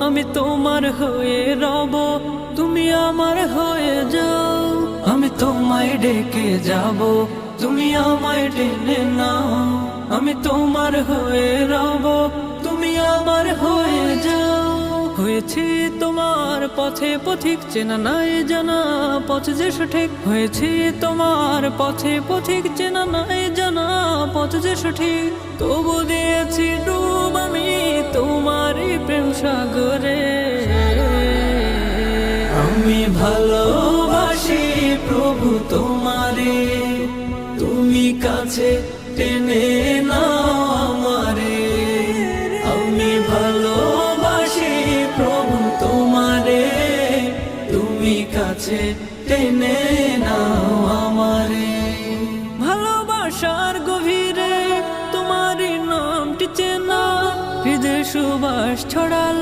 আমি তোমার হয়ে রব, তুমি আমার হয়ে যাও। আমি তোমায় ডেকে যাব, তুমি আমায় টেনে নাও। আমি তোমার হয়ে রব, তুমি আমার হয়ে যাও। হয়েছি তোমার পথে পথিক, চেনা নাই জানা পথ যে সঠিক। হয়েছি তোমার পথে পথিক, চেনা নাই জানা পথ যে সঠিক। তবু দিয়েছি ডুব আমি তোমারই প্রেম সাগরে। আমি ভালোবাসি প্রভু তোমারে, তুমি কাছে টেনে নাও আমারে। আমি ভালোবাসি প্রভু তোমারে, তুমি কাছে টেনে নাও আমারে। ভালোবাসার গভীরে তোমারই নামটি চেনা, হৃদয় সুবাস ছড়াল।